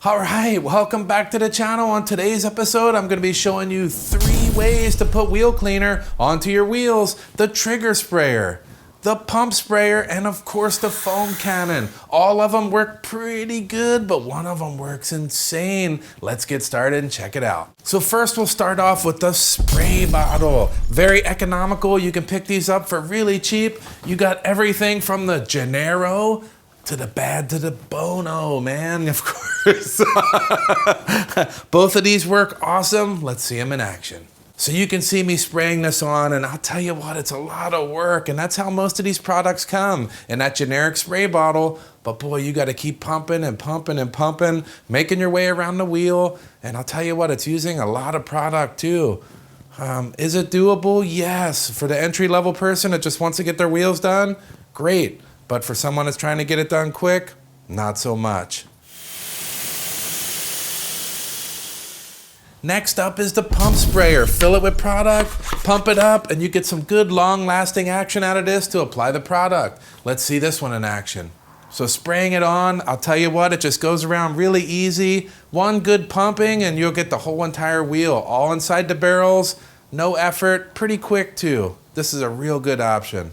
All right, welcome back to the channel. On today's episode, I'm going to be showing you 3 ways to put wheel cleaner onto your wheels: the trigger sprayer, the pump sprayer, and of course the foam cannon. All of them work pretty good, but one of them works insane. Let's get started and check it out. So first we'll start off with the spray bottle. Very economical. You can pick these up for really cheap. You got everything from the Gennaro to the bad to the Bono, man, of course. Both of these work awesome. Let's see them in action. So you can see me spraying this on, and I'll tell you what, it's a lot of work, and that's how most of these products come, in that generic spray bottle. But boy, you gotta keep pumping and pumping and pumping, making your way around the wheel, and I'll tell you what, it's using a lot of product too. Is it doable? Yes. For the entry-level person that just wants to get their wheels done, great. But for someone that's trying to get it done quick, not so much. Next up is the pump sprayer. Fill it with product, pump it up, and you get some good long-lasting action out of this to apply the product. Let's see this one in action. So spraying it on, I'll tell you what, it just goes around really easy. One good pumping and you'll get the whole entire wheel all inside the barrels. No effort, pretty quick too. This is a real good option.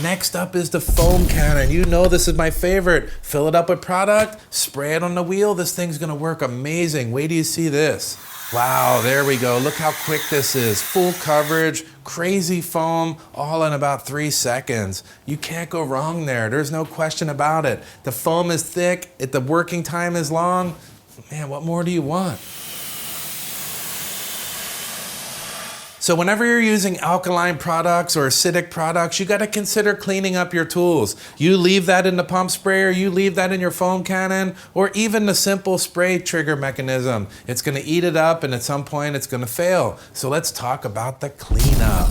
Next up is the foam cannon. You know this is my favorite. Fill it up with product, spray it on the wheel. This thing's gonna work amazing. Wait till you see this. Wow, there we go. Look how quick this is. Full coverage, crazy foam, all in about 3 seconds. You can't go wrong there. There's no question about it. The foam is thick, the working time is long. Man, what more do you want? So whenever you're using alkaline products or acidic products, you gotta consider cleaning up your tools. You leave that in the pump sprayer, you leave that in your foam cannon, or even the simple spray trigger mechanism. It's gonna eat it up and at some point it's gonna fail. So let's talk about the cleanup.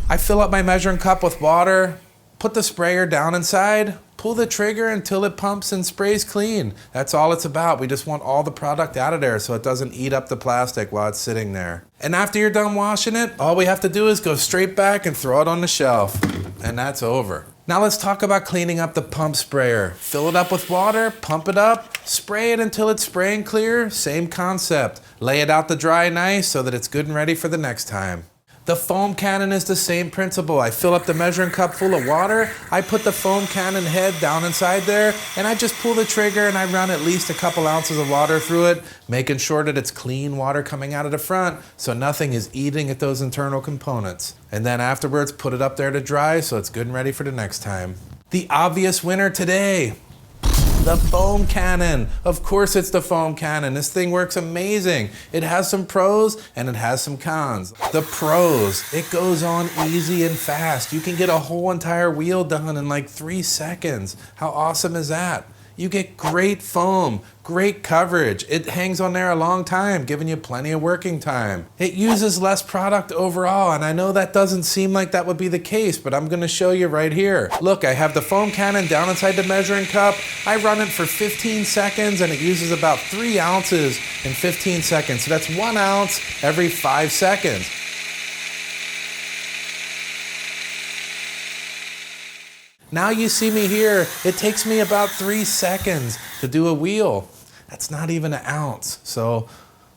I fill up my measuring cup with water, put the sprayer down inside, pull the trigger until it pumps and sprays clean. That's all it's about. We just want all the product out of there so it doesn't eat up the plastic while it's sitting there. And after you're done washing it, all we have to do is go straight back and throw it on the shelf. And that's over. Now let's talk about cleaning up the pump sprayer. Fill it up with water, pump it up, spray it until it's spraying clear. Same concept. Lay it out to dry nice so that it's good and ready for the next time. The foam cannon is the same principle. I fill up the measuring cup full of water, I put the foam cannon head down inside there, and I just pull the trigger and I run at least a couple ounces of water through it, making sure that it's clean water coming out of the front so nothing is eating at those internal components. And then afterwards, put it up there to dry so it's good and ready for the next time. The obvious winner today, the foam cannon. Of course it's the foam cannon. This thing works amazing. It has some pros and it has some cons. The pros, it goes on easy and fast. You can get a whole entire wheel done in like 3 seconds. How awesome is that? You get great foam, great coverage. It hangs on there a long time, giving you plenty of working time. It uses less product overall, and I know that doesn't seem like that would be the case, but I'm gonna show you right here. Look, I have the foam cannon down inside the measuring cup. I run it for 15 seconds, and it uses about 3 ounces in 15 seconds. So that's 1 ounce every 5 seconds. Now you see me here, it takes me about 3 seconds to do a wheel. That's not even an ounce. So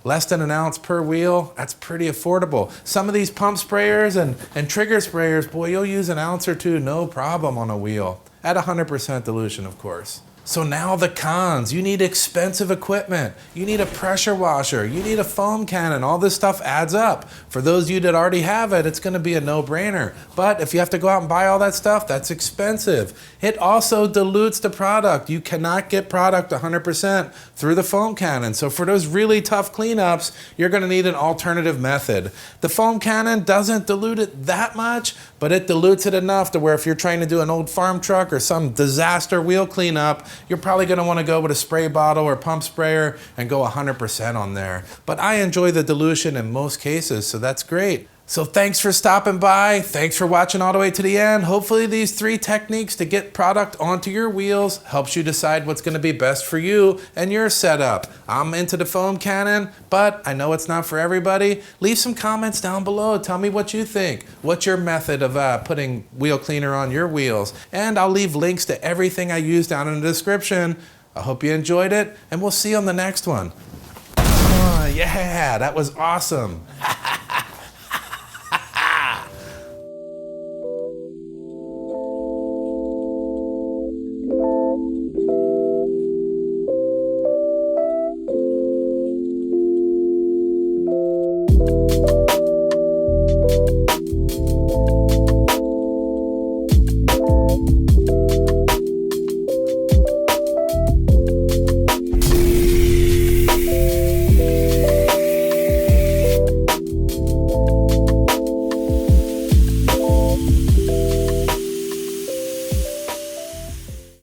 less than an ounce per wheel, that's pretty affordable. Some of these pump sprayers and trigger sprayers, boy, you'll use an ounce or two, no problem on a wheel. At 100% dilution, of course. So now the cons. You need expensive equipment. You need a pressure washer. You need a foam cannon. All this stuff adds up. For those of you that already have it, it's gonna be a no-brainer. But if you have to go out and buy all that stuff, that's expensive. It also dilutes the product. You cannot get product 100% through the foam cannon. So for those really tough cleanups, you're gonna need an alternative method. The foam cannon doesn't dilute it that much, but it dilutes it enough to where if you're trying to do an old farm truck or some disaster wheel cleanup, you're probably gonna wanna go with a spray bottle or pump sprayer and go 100% on there. But I enjoy the dilution in most cases, so that's great. So thanks for stopping by. Thanks for watching all the way to the end. Hopefully these 3 techniques to get product onto your wheels helps you decide what's going to be best for you and your setup. I'm into the foam cannon, but I know it's not for everybody. Leave some comments down below. Tell me what you think. What's your method of putting wheel cleaner on your wheels? And I'll leave links to everything I use down in the description. I hope you enjoyed it, and we'll see you on the next one. Oh, yeah, that was awesome.